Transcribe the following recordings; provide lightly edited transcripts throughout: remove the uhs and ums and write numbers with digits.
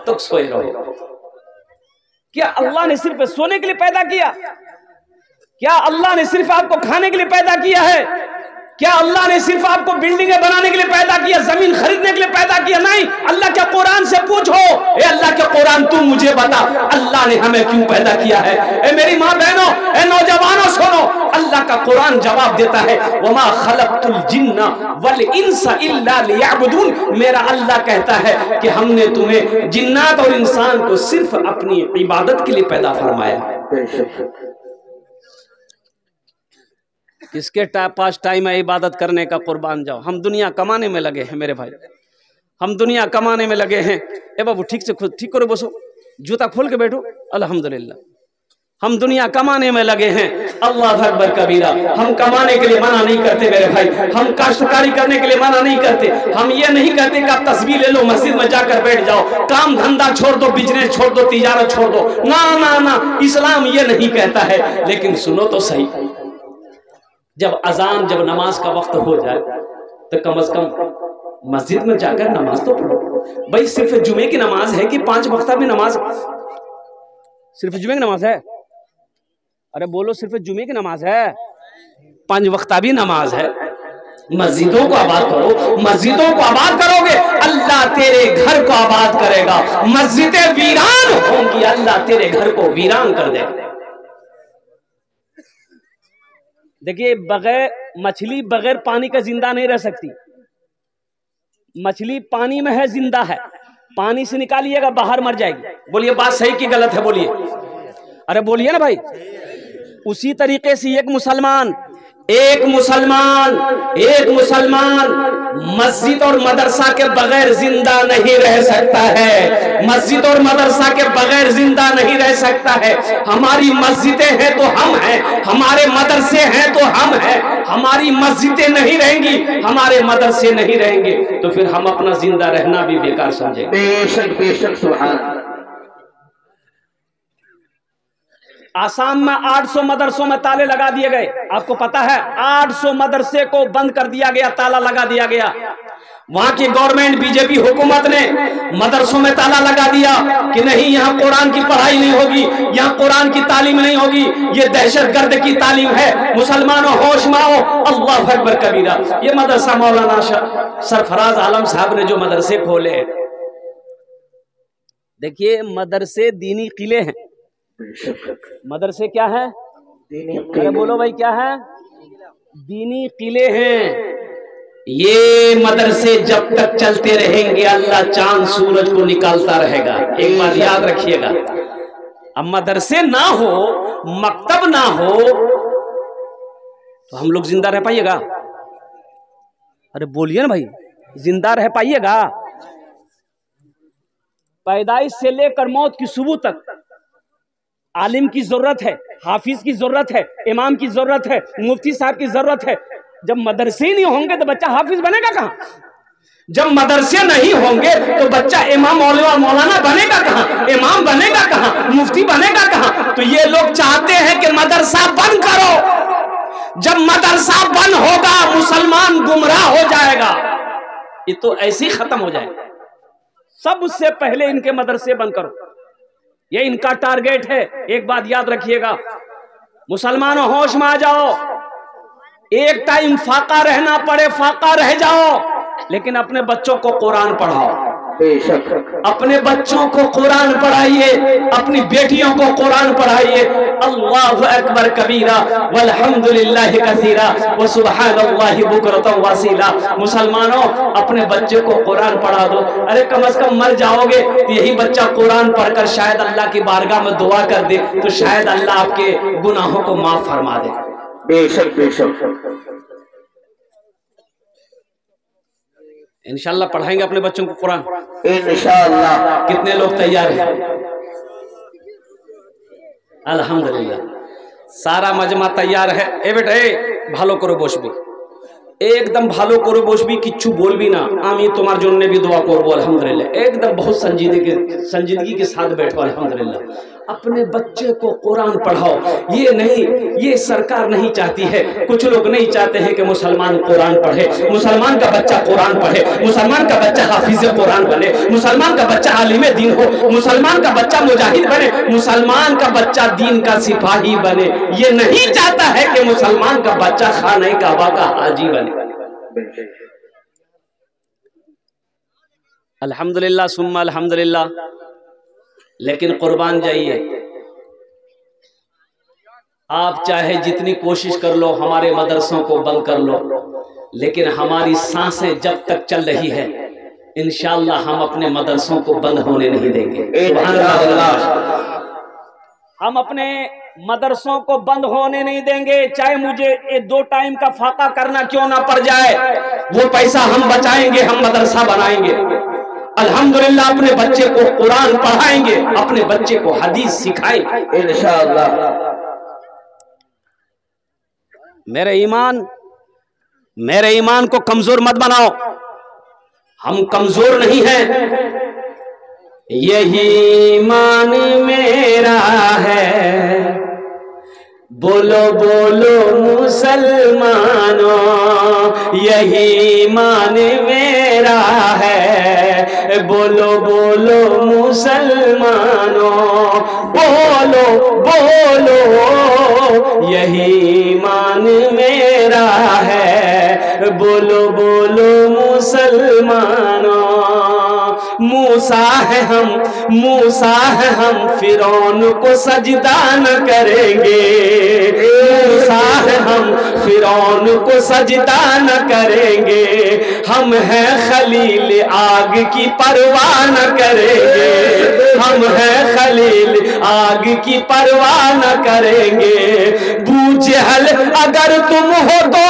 तक सोए रहो। क्या अल्लाह ने सिर्फ सोने के लिए पैदा किया? क्या अल्लाह ने सिर्फ आपको खाने के लिए पैदा किया है? क्या अल्लाह ने सिर्फ आपको बिल्डिंगें बनाने के लिए पैदा किया, जमीन खरीदने के लिए पैदा किया? नहीं। अल्लाह के कुरान से पूछो, ए अल्लाह के कुरान तू मुझे बता, अल्लाह ने हमें क्यों पैदा किया है? ए मेरी माँ बहनों, ए नौजवानों सुनो, अल्लाह का कुरान जवाब देता है, वमा खलक़तुल जिन्ना वल इंसा इल्ला लियअबुदून। मेरा अल्लाह कहता है कि हमने तुम्हें जिन्नात और इंसान को सिर्फ अपनी इबादत के लिए पैदा फरमाया। किसके पास टाइम है इबादत करने का? कुर्बान जाओ। हम दुनिया कमाने में लगे हैं मेरे भाई, हम दुनिया कमाने में लगे हैं। ए बाबू ठीक से खुद ठीक करो, बसो, जूता खोल के बैठो। अल्हम्दुलिल्लाह हम दुनिया कमाने में लगे हैं। अल्लाह अकबर कबीरा। हम कमाने के लिए मना नहीं करते मेरे भाई, हम काश्तकारी करने के लिए मना नहीं करते। हम ये नहीं कहते कि आप तस्बीह ले लो, मस्जिद में जाकर बैठ जाओ, काम धंधा छोड़ दो, बिजनेस छोड़ दो, तिजारत छोड़ दो। ना ना ना, इस्लाम ये नहीं कहता है। लेकिन सुनो तो सही, जब अजान, जब नमाज का वक्त हो जाए तो कम से कम मस्जिद में जाकर नमाज तो पढ़ो। भाई सिर्फ जुमे की नमाज है कि 5 वक्ता में नमाज? सिर्फ जुमे की नमाज है? अरे बोलो, सिर्फ जुमे की नमाज है? 5 वक्ता भी नमाज है। मस्जिदों को आबाद करो। मस्जिदों को आबाद करोगे, अल्लाह तेरे घर को आबाद करेगा। मस्जिदें वीरान होंगी, अल्लाह तेरे घर को वीरान कर देगा। देखिए, बगैर मछली बगैर पानी का जिंदा नहीं रह सकती। मछली पानी में है, जिंदा है, पानी से निकालिएगा बाहर मर जाएगी। बोलिए बात सही कि गलत है? बोलिए, अरे बोलिए ना भाई। उसी तरीके से एक मुसलमान मस्जिद और मदरसा के बगैर जिंदा नहीं रह सकता है। मस्जिद और मदरसा के बगैर जिंदा नहीं रह सकता है। हमारी मस्जिदें हैं तो हम हैं, हमारे मदरसे हैं तो हम हैं। हमारी मस्जिदें नहीं रहेंगी, हमारे मदरसे नहीं रहेंगे, तो फिर हम अपना जिंदा रहना भी बेकार समझेंगे। बेशक बेशक, सुभान। आसाम में 800 मदरसों में ताले लगा दिए गए। आपको पता है, 800 मदरसे को बंद कर दिया गया, ताला लगा दिया गया। वहां की गवर्नमेंट, बीजेपी हुकूमत ने मदरसों में ताला लगा दिया कि नहीं, यहाँ कुरान की पढ़ाई नहीं होगी, यहाँ कुरान की तालीम नहीं होगी, ये दहशतगर्द की तालीम है। मुसलमानों होश में आओ, अल्लाह अकबर कबीरा। ये मदरसा मौलाना सरफराज आलम साहब ने जो मदरसे खोले, देखिए मदरसे दीनी किले हैं। मदरसे क्या है? अरे बोलो भाई, क्या है? दीनी किले हैं। ये मदरसे जब तक चलते रहेंगे, अल्लाह चांद सूरज को निकालता रहेगा। एक बात याद रखिएगा, अब मदरसे ना हो, मकतब ना हो, तो हम लोग जिंदा रह पाइएगा? अरे बोलिए ना भाई, जिंदा रह पाइएगा? पैदाइश से लेकर मौत की सुबह तक आलिम की जरूरत है, हाफिज की जरूरत है, इमाम की जरूरत है, मुफ्ती साहब की जरूरत है। जब मदरसे ही नहीं होंगे तो बच्चा हाफिज बनेगा कहाँ? जब मदरसे नहीं होंगे तो बच्चा इमाम मौलाना बनेगा कहाँ? इमाम बनेगा कहाँ? मुफ्ती बनेगा कहाँ? तो ये लोग चाहते हैं कि मदरसा बंद करो। जब मदरसा बंद होगा, मुसलमान गुमराह हो जाएगा। ये तो ऐसे ही खत्म हो जाएगा। सबसे पहले इनके मदरसे बंद करो, ये इनका टारगेट है। एक बात याद रखिएगा, मुसलमानों होश में आ जाओ। एक टाइम फाका रहना पड़े, फाका रह जाओ, लेकिन अपने बच्चों को कुरान पढ़ाओ। अपने बच्चों को कुरान पढ़ाइए, अपनी बेटियों को कुरान पढ़ाइए। अल्लाहु अकबर कबीरा वल्हम्दुलिल्लाहि कसीरा व सुब्हानल्लाहि बुकरतन वसीला। मुसलमानों, अपने बच्चे को कुरान पढ़ा दो। अरे कम से कम मर जाओगे तो यही बच्चा कुरान पढ़कर शायद अल्लाह की बारगाह में दुआ कर दे, तो शायद अल्लाह आपके गुनाहों को माफ फरमा दे। बेशक बेशक, इंशाअल्लाह पढ़ाएंगे अपने बच्चों को कुरान, इंशाअल्लाह। कितने लोग तैयार हैं? अल्हम्दुलिल्लाह, सारा मजमा तैयार है। ए बेटा, ए भालो करो, बसबी একদম ভালো করে বসবি, কিচ্ছু বলবি না, আমি তোমার জন্য भी दुआ করবো अल्हम्दुलिल्लाह। एकदम बहुत संजीदगी के साथ बैठो अल्हम्दुलिल्लाह। अपने बच्चे को कुरान पढ़ाओ। ये नहीं, ये सरकार नहीं चाहती है, कुछ लोग नहीं चाहते हैं कि मुसलमान कुरान पढ़े, मुसलमान का बच्चा कुरान पढ़े, मुसलमान का बच्चा हाफिज कुरान बने, मुसलमान का बच्चा आलिम दीन हो, मुसलमान का बच्चा मुजाहिद बने, मुसलमान का बच्चा दीन का सिपाही बने। ये नहीं चाहता है कि मुसलमान का बच्चा खाने काबा का हाजी बने। अल्हम्दुलिल्लाह सुम्मा अल्हम्दुलिल्लाह। लेकिन कुर्बान जाइए, आप चाहे जितनी कोशिश कर लो हमारे मदरसों को बंद कर लो, लेकिन हमारी सांसें जब तक चल रही है इंशाअल्लाह हम अपने मदरसों को बंद होने नहीं देंगे। हम अपने मदरसों को बंद होने नहीं देंगे, चाहे मुझे ये 2 टाइम का फाका करना क्यों ना पड़ जाए, वो पैसा हम बचाएंगे, हम मदरसा बनाएंगे अल्हम्दुलिल्लाह। अपने बच्चे को कुरान पढ़ाएंगे, अपने बच्चे को हदीस सिखाएंगे इंशाअल्लाह। मेरे ईमान को कमजोर मत बनाओ, हम कमजोर नहीं हैं, यही ईमान मेरा है। बोलो बोलो मुसलमानों, यही ईमान मेरा है। बोलो बोलो मुसलमानों, बोलो बोलो यही ईमान मेरा है। बोलो बोलो मुसलमानों, मूसा है हम फिरौन को सजदा न करेंगे, मूसा है हम फिरौन को सजदा न करेंगे। हम हैं खलील आग की परवाह न करेंगे, हम हैं खलील आग की परवाह न करेंगे। बूजहल अगर तुम हो तो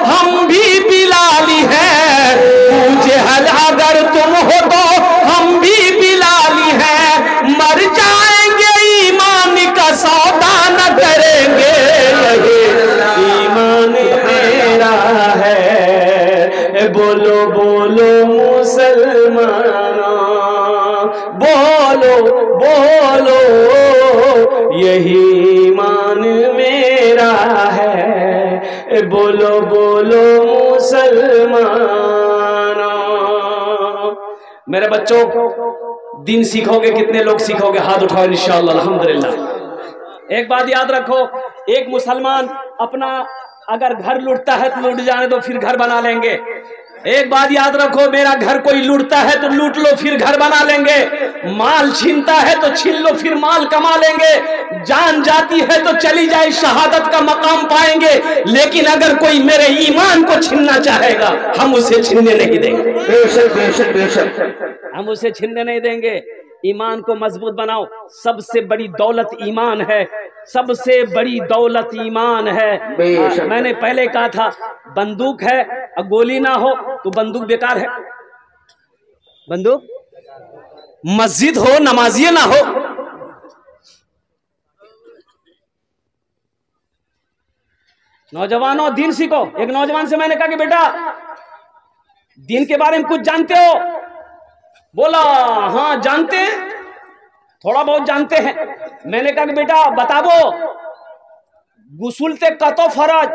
हम भी बिलाली हैं, बूजहल अगर तुम हो तो हम भी बिलाली हैं। मर जाएंगे ईमान का सौदा न करेंगे, ईमान मेरा है। बोलो बोलो मुसलमानों, बोलो बोलो यही ईमान मेरा है। बोलो बोलो मुसलमानों। मेरे बच्चों, दिन सीखोगे, कितने लोग सीखोगे? हाथ उठाओ इंशाअल्लाह अल्हम्दुलिल्लाह। एक बात याद रखो, एक मुसलमान अपना अगर घर लूटता है तो लूट जाने दो, फिर घर बना लेंगे। एक बात याद रखो, मेरा घर कोई लूटता है तो लूट लो, फिर घर बना लेंगे। माल छीनता है तो छीन लो, फिर माल कमा लेंगे। जान जाती है तो चली जाए, शहादत का मकाम पाएंगे। लेकिन अगर कोई मेरे ईमान को छीनना चाहेगा, हम उसे छीनने नहीं देंगे। बेशक बेशक बेशक हम उसे छीनने नहीं देंगे। ईमान को मजबूत बनाओ, सबसे बड़ी दौलत ईमान है, सबसे बड़ी दौलत ईमान है। मैंने पहले कहा था, बंदूक है और गोली ना हो तो बंदूक बेकार है। बंदूक, मस्जिद हो नमाजिए ना हो, नौजवानों दीन सीखो। एक नौजवान से मैंने कहा कि बेटा दीन के बारे में कुछ जानते हो? बोला हाँ जानते हैं, थोड़ा बहुत जानते हैं। मैंने कहा कि बेटा बताबो गुस्ल ते कतो फर्ज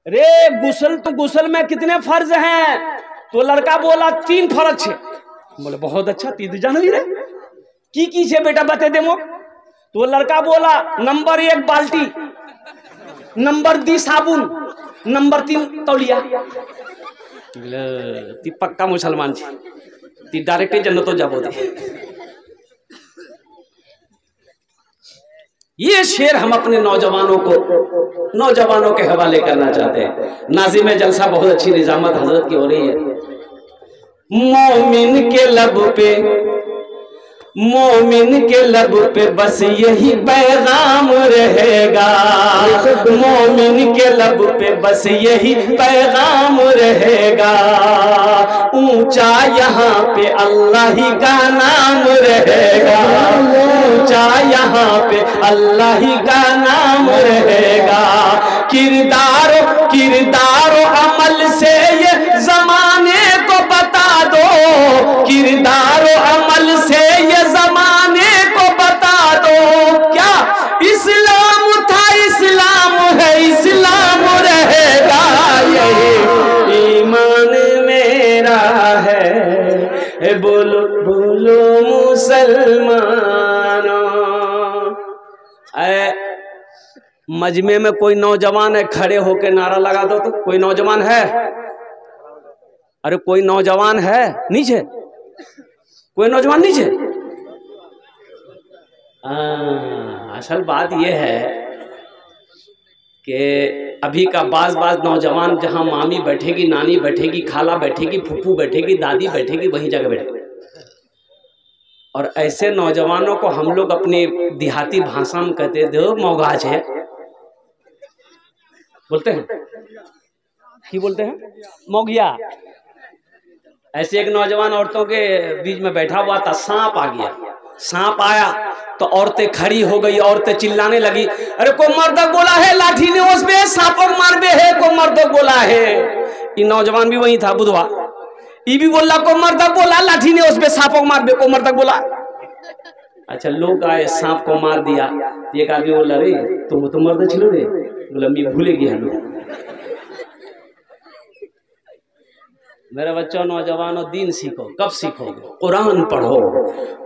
रे, गुस्ल तो गुस्ल में कितने फर्ज हैं? तो लड़का बोला 3 फर्ज है। बोले बहुत अच्छा, 3 जानवी रे की छे बेटा बते दे मोक। तो लड़का बोला नंबर 1 बाल्टी, नंबर 2 साबुन, नंबर 3 तौलिया। ती पक्का मुसलमान छे, ती डायरेक्ट जन्नतो जाबो दे। ये शेर हम अपने नौजवानों के हवाले करना चाहते हैं। नाज़िम जलसा बहुत अच्छी निजामत हजरत की हो रही है। मोमिन के लब पे बस यही पैगाम रहेगा, मोमिन के लब पे बस यही पैगाम रहेगा। ऊंचा यहाँ पे अल्लाह ही का नाम रहेगा, ऊंचा यहाँ पे अल्लाह ही का नाम रहेगा। किरदारो मुसलमानों। मजमे में कोई नौजवान है, खड़े होके नारा लगा दो तो। कोई नौजवान है? अरे कोई नौजवान है नीचे? कोई नौजवान नीचे? असल बात यह है कि अभी का बाज नौजवान जहां मामी बैठेगी, नानी बैठेगी, खाला बैठेगी, फूफू बैठेगी, दादी बैठेगी, वहीं जगह बैठेगी। और ऐसे नौजवानों को हम लोग अपनी देहाती भाषा में कहते दो मौगाज है, बोलते हैं। की बोलते हैं? मौगिया। ऐसे एक नौजवान औरतों के बीच में बैठा हुआ था, सांप आ गया। सांप आया तो औरतें खड़ी हो गई, औरतें चिल्लाने लगी, अरे को मर्द बोला है लाठी ने उस पे सांप मार बे है, को मर्द बोला है। ये नौजवान भी वही था बुधवा, ये भी बोला को मर्द बोला लाठी ने उस पे सांप मार बे, को मर्द बोला। अच्छा लोग आए, सांप को मार दिया। एक आदमी बोला, रे तुम तो मर्द छिलो रे। बोला मैं भूले गया लोग। मेरे बच्चों, नौजवानों, दीन सीखो। कब सीखोगे? कुरान पढ़ो,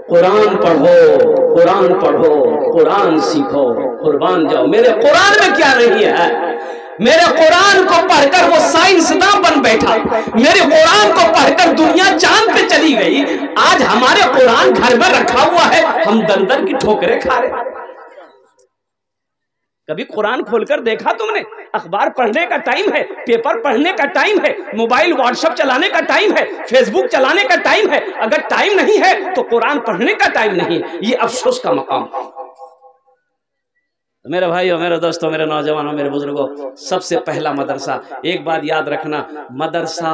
कुरान पढ़ो, कुरान पढ़ो, कुरान सीखो, कुर्बान जाओ। मेरे कुरान में क्या नहीं है? मेरे कुरान को पढ़कर वो साइंसदान बन बैठा, मेरे कुरान को पढ़कर दुनिया चांद पे चली गई। आज हमारे कुरान घर में रखा हुआ है, हम दर दर की ठोकरें खा रहे। कभी कुरान खोलकर देखा तुमने? अखबार पढ़ने का टाइम है, पेपर पढ़ने का टाइम है, मोबाइल व्हाट्सएप चलाने का टाइम है, फेसबुक चलाने का टाइम है। अगर टाइम नहीं है तो कुरान पढ़ने का टाइम नहीं है। ये अफसोस का मकाम। मेरे भाइयों, मेरे दोस्तों, मेरे नौजवानों, मेरे बुजुर्गों, सबसे पहला मदरसा, एक बात याद रखना, मदरसा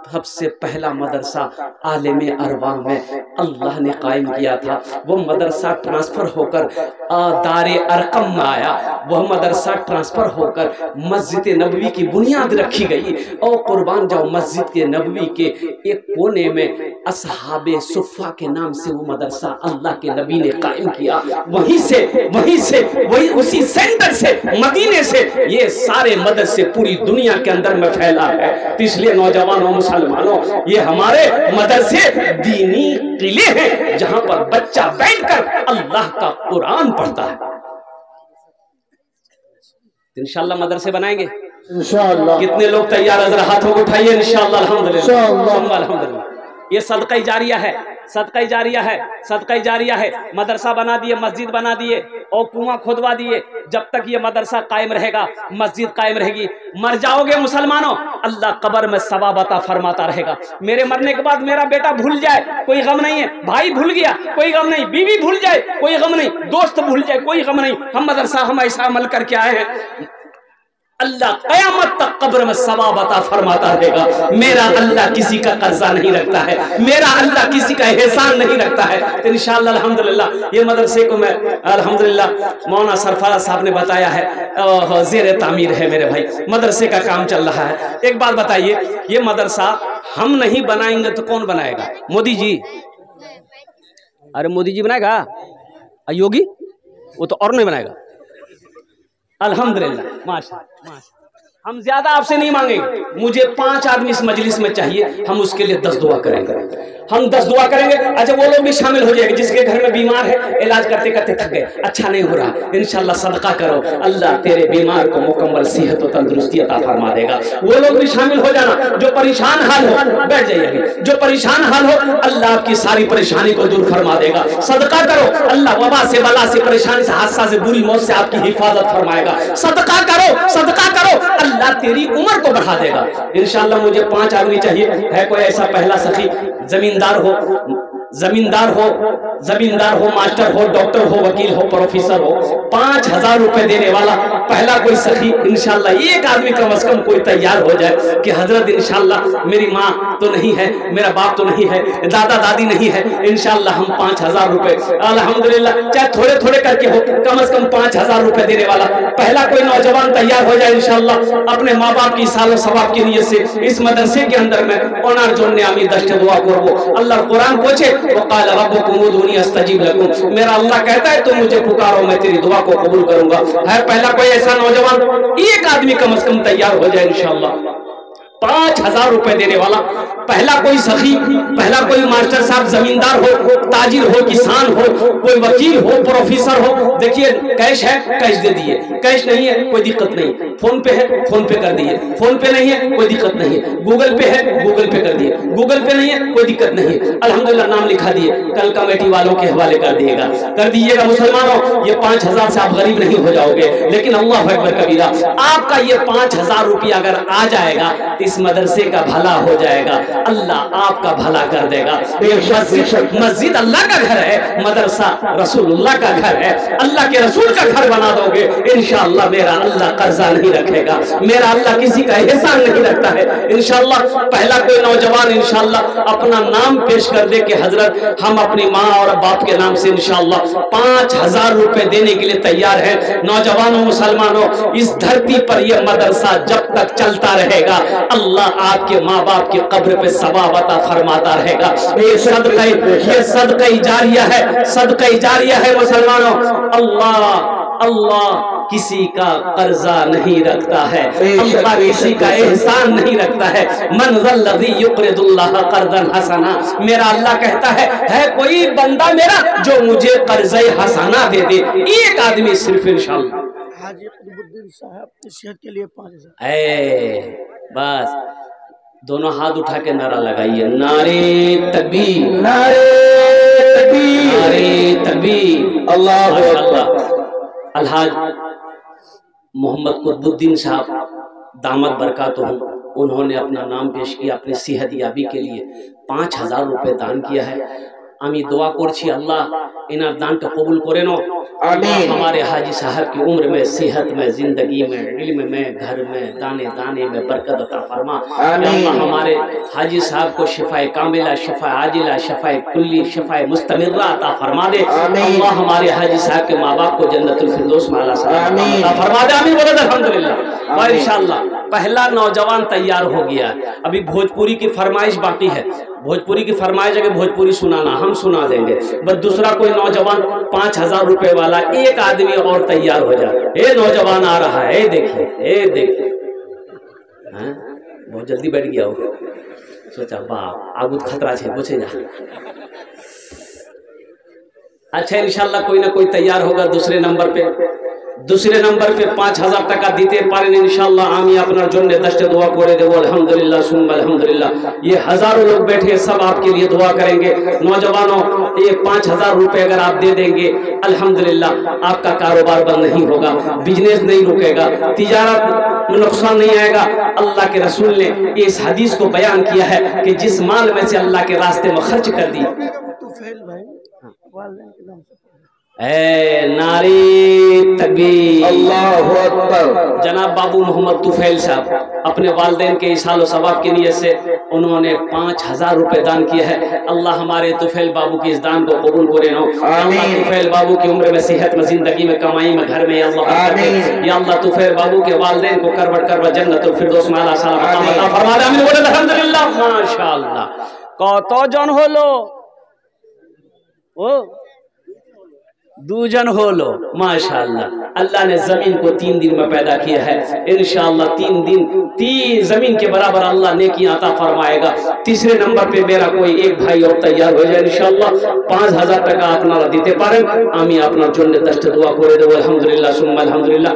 सबसे पहला मदरसा आलिम अरवा में अल्लाह ने कायम किया था। वो मदरसा ट्रांसफर होकर दारे अरकम में आया। वह मदरसा ट्रांसफर होकर मस्जिद नबवी की बुनियाद रखी गई। और कुर्बान जाओ, मस्जिद के नबवी के एक कोने में असहाबे सुफ़ा के नाम से वो मदरसा अल्लाह के नबी ने कायम किया। वही उसी सेंटर से, मदीने से ये सारे मदरसे पूरी दुनिया के अंदर में फैला है। तो इसलिए नौजवानों, मुसलमानों, ये हमारे मदरसे दीनी किले हैं जहां पर बच्चा बैठकर अल्लाह का कुरान पढ़ता है। इंशाअल्लाह मदरसे बनाएंगे इंशाअल्लाह। कितने लोग तैयार? अगर हाथों को उठाइए। इंशाअल्लाह, अल्हम्दुलिल्लाह। ये सदका जारिया है, सदका जारिया है, सदका जारिया है। मदरसा बना दिए, मस्जिद बना दिए और कुआं खुदवा दिए। जब तक ये मदरसा कायम रहेगा, मस्जिद कायम रहेगी। मर जाओगे मुसलमानों, अल्लाह कब्र में सवाब अता फरमाता रहेगा। मेरे मरने के बाद मेरा बेटा भूल जाए, कोई गम नहीं है। भाई भूल गया, कोई गम नहीं। बीवी भूल जाए, कोई गम नहीं। दोस्त भूल जाए, कोई गम नहीं। हम मदरसा, हम ऐसा अमल करके आए हैं, अल्लाह क़यामत तक कब्र में सवाब अता फरमाता रहेगा। मेरा अल्लाह किसी का कर्जा नहीं रखता है, मेरा अल्लाह किसी का एहसान नहीं रखता है। तो इंशाअल्लाह अल्हम्दुलिल्लाह ये मदरसे को मैं अल्हम्दुलिल्लाह मौलाना सरफराज साहब ने बताया है, ज़ेर तामीर है मेरे भाई, मदरसे का काम चल रहा है। एक बात बताइए, ये मदरसा हम नहीं बनाएंगे तो कौन बनाएगा? मोदी जी? अरे मोदी जी बनाएगा? योगी? वो तो और नहीं बनाएगा। अल्हम्दुलिल्लाह, माशाअल्लाह। हम ज्यादा आपसे नहीं मांगेंगे, मुझे 5 आदमी इस मजलिस में चाहिए, हम उसके लिए 10 दुआ करेंगे। हम 10 दुआ करेंगे। अच्छा वो लोग भी शामिल हो जाएंगे जिसके घर में बीमार है, इलाज करते करते थक गए, अच्छा नहीं हो रहा, इंशाल्लाह सदका करो, अल्लाह तेरे बीमार को मुकम्मल सेहत और तंदुरुस्ती अता फरमा देगा। वो लोग भी शामिल हो जाना। जो परेशान हाल हो, बैठ जाइए, जो परेशान हाल हो, अल्लाह आपकी सारी परेशानी को दूर फरमा देगा। सदका करो, अल्लाह वबा से, बला से, परेशानी से, हादसा से, बुरी मौत से आपकी हिफाजत फरमाएगा। सदका करो, सदका करो, अल्लाह तेरी उम्र को बढ़ा देगा इंशाअल्लाह। मुझे 5 आदमी चाहिए। है कोई ऐसा पहला सखी? जमींदार हो, जमींदार हो, जमींदार हो, मास्टर हो, डॉक्टर हो, वकील हो, प्रोफेसर हो, 5000 रुपए देने वाला पहला कोई सखी इंशाअल्लाह। एक आदमी कम से कम कोई तैयार हो जाए कि हजरत इंशाअल्लाह मेरी माँ तो नहीं है, मेरा बाप तो नहीं है, दादा दादी नहीं है, इंशाअल्लाह हम 5000 रुपए अल्हम्दुलिल्लाह, चाहे थोड़े थोड़े करके हो, कम से कम 5000 रुपए देने वाला पहला कोई नौजवान तैयार हो जाए इंशाअल्लाह। अपने माँ बाप की सालों सवाब की नीयत से इस मदरसे के अंदर में ओनार जोड़ने आमी दश्त दुआ करबो। अल्लाह कुरान पूछे, वक़ाल रब्बुकुम उदूनी अस्तजीब लकुम, मेरा अल्लाह कहता है तुम मुझे पुकारो, मैं तेरी दुआ को कबूल करूंगा। है पहला कोई ऐसा नौजवान? एक आदमी कम से कम तैयार हो जाए इंशाअल्लाह। 5,000 रुपए देने वाला पहला कोई सखी, पहला कोई मास्टर साहब, जमींदार हो, ताजिर हो, किसान हो, कोई वकील हो, प्रोफेसर हो। देखिए कैश है, कैश दे दिए, कैश नहीं है कोई दिक्कत नहीं, फोन पे है, फोन पे कर दिए, फोन पे नहीं है कोई दिक्कत नहीं है, गूगल पे है, गूगल पे कर दिए, गूगल पे नहीं है कोई दिक्कत नहीं है, अल्हम्दुलिल्लाह नाम लिखा दिए, कल कमेटी वालों के हवाले कर दिएगा, कर दीजिएगा। मुसलमानों, ये 5,000 से आप गरीब नहीं हो जाओगे, लेकिन अल्लाह अकबर कबीरा, आपका ये 5,000 रुपया अगर आ जाएगा, इस मदरसे का भला हो जाएगा, अल्लाह आपका भला कर देगा। मस्जिद अल्लाह का घर है, मदरसा रसूलुल्लाह का घर है, अल्लाह के रसूल का घर बना दोगे, इंशाअल्लाह मेरा अल्लाह कर्जा नहीं रखेगा, मेरा अल्लाह किसी का एहसान नहीं रखता है। इंशाअल्लाह पहला कोई नौजवान इंशाअल्लाह अपना नाम पेश कर दे कि हजरत हम अपनी माँ और बाप के नाम से इंशाअल्लाह 5,000 रुपए देने के लिए तैयार है। नौजवानों, मुसलमानों, इस धरती पर यह मदरसा जब तक चलता रहेगा, अल्लाह आपके माँ बाप की कब्र पे सवाब अता फरमाता रहेगा। ये सदका जारिया है, सदका जारिया है मुसलमानों। अल्लाह अल्लाह किसी का कर्जा नहीं रखता है, अल्लाह किसी का एहसान नहीं रखता है। मन ज़ल्लज़ी युक़रिदुल्लाह क़र्ज़न हसना, मेरा अल्लाह कहता है कोई बंदा मेरा जो मुझे कर्ज़े हसना दे दे, एक आदमी सिर्फ इंशाअल्लाह। हाजी कुतुबुद्दीन साहब की सेहत के लिए 5,000। बस दोनों हाथ उठा के नारा लगाइए, नारे तकबीर, नारे तकबीर, नारे तकबीर, अल्लाहु अकबर। अलहाज मोहम्मद कुतुबुद्दीन साहब दामद बरकातुहुम, उन्होंने अपना नाम पेश किया, अपनी सेहत याबी के लिए 5,000 रुपए दान किया है। আমি দোয়া করছি আল্লাহ इनार दान को कबूल करे नो, हमारे हाजी साहब की उम्र में, सेहत में, जिंदगी में, इल्म में, घर में, दाने दाने में बरकत अता फरमा। अल्लाह हमारे हाजी साहब को शिफाए कामिला, शिफा आजिला, शिफाए कुल्ली, शिफाए मुस्तमिर्रा अता फरमा दे। अल्लाह हमारे हाजी साहब के माँ बाप को जन्नतुल फिरदौस में अता फरमा दे। आमीन बोलो अल्हम्दुलिल्लाह। और इंशाअल्लाह पहला नौजवान तैयार हो गया। अभी भोजपुरी की फरमाइश बाकी है, भोजपुरी की फरमाइश है कि भोजपुरी सुनाना, हम सुना देंगे। बस दूसरा कोई नौजवान 5,000 रुपए वाला एक आदमी और तैयार हो जाए। ये नौजवान आ रहा है, देखिए देखिए, बहुत जल्दी बैठ गया हो, सोचा बाप आगुत खतरा है, पूछे जा। अच्छा इंशाल्लाह कोई ना कोई तैयार होगा दूसरे नंबर पे, दूसरे नंबर पे 5,000 টাকা দিতে পারেন इंशाल्लाह। আমি আপনার জন্য दस्त दुआ করে দেব। अल्हम्दुलिल्लाह सुम्मा अल्हम्दुलिल्लाह। ये हजारों लोग बैठे, सब आपके लिए दुआ करेंगे। नौजवानों, ये 5,000 रुपए अगर आप दे देंगे, अल्हम्दुलिल्लाह आपका कारोबार बंद नहीं होगा, बिजनेस नहीं रुकेगा, तिजारत में नुकसान नहीं आएगा। अल्लाह के रसूल ने इस हदीस को बयान किया है कि जिस माल में से अल्लाह के रास्ते में खर्च कर दी, नारी तकबीर, अल्लाहु अकबर। जनाब बाबू मोहम्मद तुफैल साहब अपने वालिदैन के इसाल सवाब की नीयत से उन्होंने 5,000 रुपए दान किया है। अल्लाह हमारे तुफैल बाबू की इस दान को कबूल करे। तुफैल बाबू की उम्र में, सेहत में, जिंदगी में, कमाई में, घर में, या अल्लाह तुफैल बाबू के वालिदैन को करवट करवट जन्नतुल फिरदौस में अता फरमा दे। आमीन बोले अल्हम्दुलिल्लाह। माशाअल्लाह কতজন হলো? ও दूजन हो लो, माशाअल्लाह। अल्लाह ने जमीन को 3 दिन में पैदा किया है, इंशाअल्लाह 3 दिन 3 जमीन के बराबर अल्लाह नेकी अता फरमाएगा। तीसरे नंबर पे मेरा कोई एक भाई और तैयार हो जाए इंशाअल्लाह। 5,000 টাকা আপনারা দিতে পারেন, আমি আপনার জন্য दस्त दुआ করে দেব। अल्हम्दुलिल्लाह सुम्मा अल्हम्दुलिल्लाह।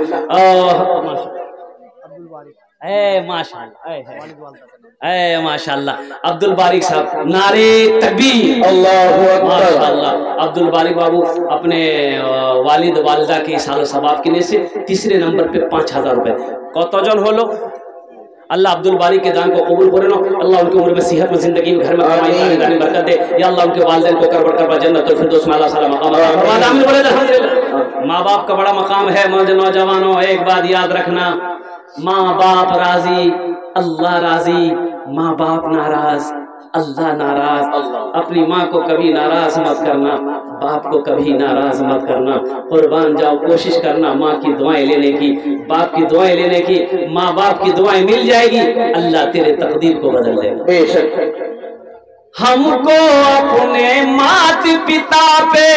माशाअल्लाह अब्दुल बारिक साहब, नारे तकबीर, अल्लाहु अकबर। माशाअल्लाह अब्दुल बारिक बाबू अपने वालिद वालिदा के साल सवाब के लिए से तीसरे नंबर पे 5,000 रुपए। कतजन होलो? अल्लाह अब्दुल बारिक के दान को कबूल करे नो। अल्लाह उनकी उम्र में, सेहत में, जिंदगी में, घर में, कमाई में बरकत दे। या अल्लाह उनके वालिदैन को करवट करवट जन्नतुल फिरदौस में अल्लाह मकाम अता। आमीन बोले अल्हम्दुलिल्लाह। माँ बाप का बड़ा मकाम है। नौजवानों, एक बात याद रखना, माँ बाप राजी, अल्लाह राजी। माँ बाप नाराज, अल्लाह नाराज। अपनी माँ को कभी नाराज मत करना, बाप को कभी नाराज मत करना। कुर्बान जाओ, कोशिश करना माँ की दुआएं लेने की, बाप की दुआएं लेने की। माँ बाप की दुआएं मिल जाएगी, अल्लाह तेरे तकदीर को बदल देगा बेशक। हमको अपने मात पिता पे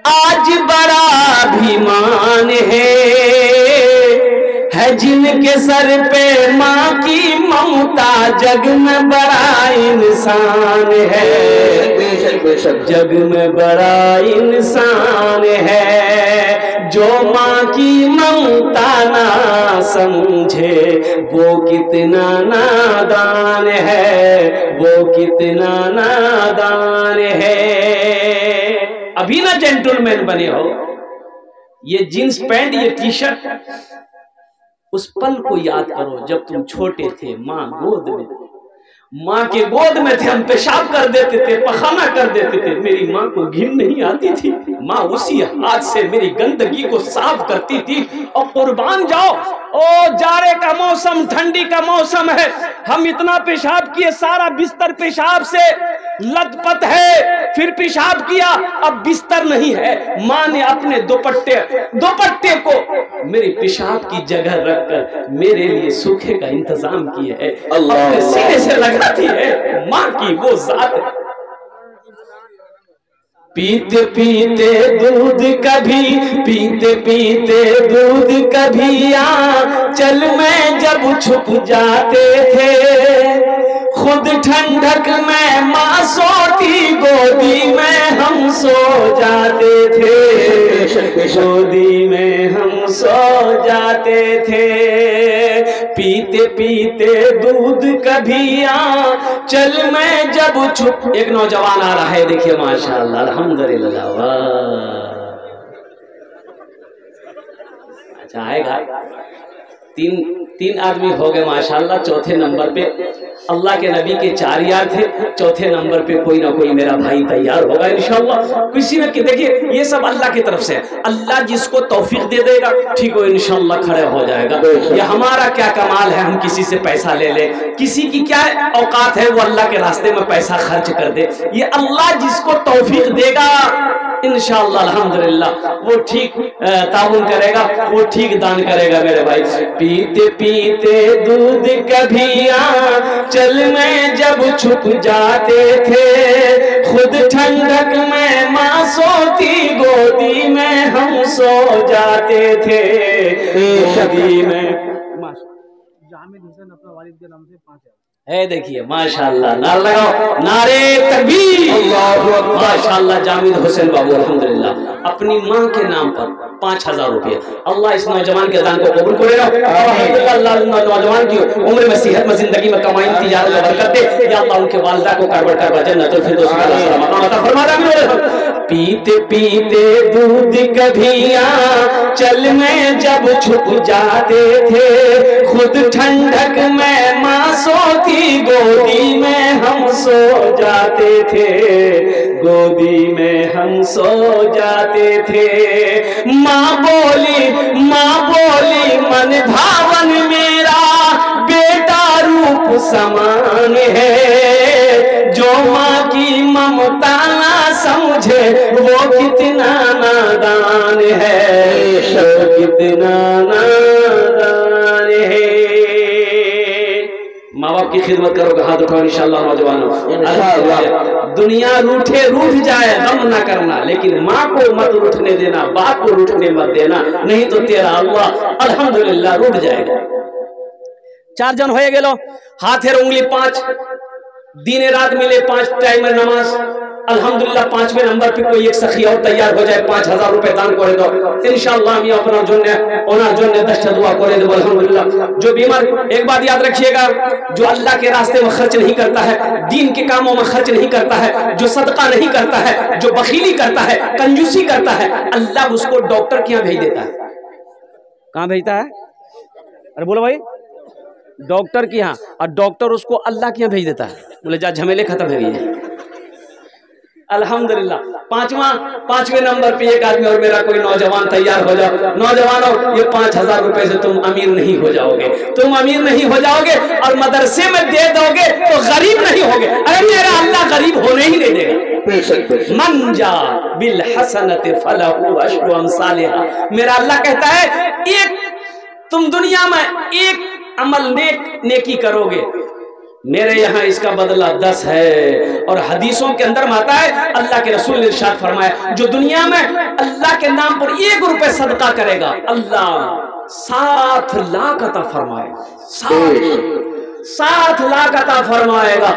आज बड़ा अभिमान है जिनके सर पे माँ की ममता, जग में बड़ा इंसान है, बेशक बेशक जग में बड़ा इंसान है। जो माँ की ममता ना समझे वो कितना नादान है, वो कितना नादान है। अभी ना जेंटलमैन बने हो, ये जींस पैंट, ये टी शर्ट, उस पल को याद करो जब तुम छोटे थे, माँ गोद में, माँ के गोद में थे, हम पेशाब कर देते थे, पखाना कर देते थे, मेरी माँ को घिन नहीं आती थी, माँ उसी हाथ से मेरी गंदगी को साफ करती थी। और कुर्बान जाओ, ओ जाड़े का मौसम, ठंडी का मौसम है, हम इतना पेशाब किए, सारा बिस्तर पेशाब से लथपथ है, फिर पेशाब किया, अब बिस्तर नहीं है। माँ ने अपने दुपट्टे को मेरे पेशाब की जगह रखकर मेरे लिए सूखे का इंतजाम किया है, अपने सीने से लगाती है। माँ की वो जात। पीते पीते दूध कभी, पीते पीते दूध कभी आंचल में जब छुप जाते थे, खुद ठंडक में माँ सोती, गोदी में हम सो जाते थे, गोदी में हम सो जाते थे। पीते पीते दूध कभी आंचल में जब छुप। एक नौजवान आ रहा है, देखिए माशाअल्लाह, अल्हम्दुलिल्लाह, वाह। अच्छा आएगा, तीन आदमी हो गए माशाअल्लाह। चौथे नंबर पे अल्लाह के नबी के 4 यार थे, चौथे नंबर पे कोई ना कोई मेरा भाई तैयार होगा इंशाअल्लाह। किसी ने, देखिए ये सब अल्लाह की तरफ से, अल्लाह जिसको तौफीक दे देगा ठीक हो, इंशाअल्लाह खड़े हो जाएगा। ये हमारा क्या कमाल है, हम किसी से पैसा ले ले, किसी की क्या औकात है वो अल्लाह के रास्ते में पैसा खर्च कर दे। ये अल्लाह जिसको तौफीक देगा इंशाअल्लाह अल्हम्दुलिल्लाह वो ठीक ताउन करेगा, वो ठीक दान करेगा मेरे भाई। पीते पीते दूध कभी आंचल में जब छुप जाते थे, खुद ठंडक में माँ सोती, गोदी में हम सो जाते थे, गोदी में। जामिद हुसैन अपना वालिद के नाम से 5 है, देखिए माशाअल्लाह, नारा लगाओ, नारे तकबीर, माशाअल्लाह। जामिद हुसैन बाबू अल्हम्दुलिल्लाह अपनी माँ के नाम पर 5000 रुपये। अल्लाह इस नौजवान के दान को कबूल करेगा और अल्लाह नौजवान की उम्र में, सेहत में, जिंदगी में कमाई, तिजारत में बरकत दे। या अल्लाह उनके वालिदा को करबट कर जन्नतुल फिरदौस का मकाम अता फरमा दे। पीते पीते दूध कभी आंचल में जब छुप जाते थे, खुद ठंडक में माँ सोती, गोदी में हम सो जाते थे, गोदी में हम सो जाते थे। माँ बोली मन भावन मेरा बेटा रूप समान है, जो माँ की ममता ना समझे वो कितना नादान है, कितना नादान है। माँ बाप की खिदमत करोगे, हाथ उठाओ इंशाअल्लाह नौजवानों। दुनिया रूठे, रूठ जाए, गम ना करना, लेकिन माँ को मत रूठने देना, बाप को रूठने मत देना, नहीं तो तेरा अल्लाह अल्हम्दुलिल्लाह रूठ जाएगा। 4 जन होए गेलो, हाथेर उंगली 5, दिने रात मिले 5 टाइम नमाज। अल्हम्दुलिल्लाह 5वें नंबर पे कोई एक सखी और तैयार हो जाए, 5000 रुपए दान करे दो इंशाअल्लाह। हम अपना जोने 10 दुआ करे दो अल्हम्दुलिल्लाह। जो बीमार, एक बात याद रखिएगा, जो अल्लाह के रास्ते में खर्च नहीं करता है, दीन के कामों में खर्च नहीं करता है, जो सदका नहीं करता है, जो बखीली करता है, कंजूसी करता है, अल्लाह उसको डॉक्टर के यहाँ भेज देता है। कहाँ भेजता है? अरे बोलो भाई, डॉक्टर के यहाँ, और डॉक्टर उसको अल्लाह के यहाँ भेज देता है। बोले जा झमेले खत्म हो गए। अल्हम्दुलिल्लाह 5वें नंबर पे एक आदमी और मेरा कोई नौजवान तैयार हो जाओ। नौजवानों, ये 5000 रुपए से तुम अमीर नहीं हो जाओगे, तुम अमीर नहीं हो जाओगे और मदरसे में दे दोगे तो गरीब नहीं होगे। अरे मेरा अल्लाह गरीब होने ही नहीं देगा। मन जा बिल हसनत फलहु अशरु अमसालिहा। मेरा अल्लाह कहता है, एक तुम दुनिया में एक अमल नेकी करोगे, मेरे यहाँ इसका बदला 10 है। और हदीसों के अंदर में आता है, अल्लाह के रसूल ने इरशाद फरमाया, जो दुनिया में अल्लाह के नाम पर 1 रुपए सदका करेगा, अल्लाह 7 लाख अता फरमाएगा, 7 लाख अता फरमाएगा।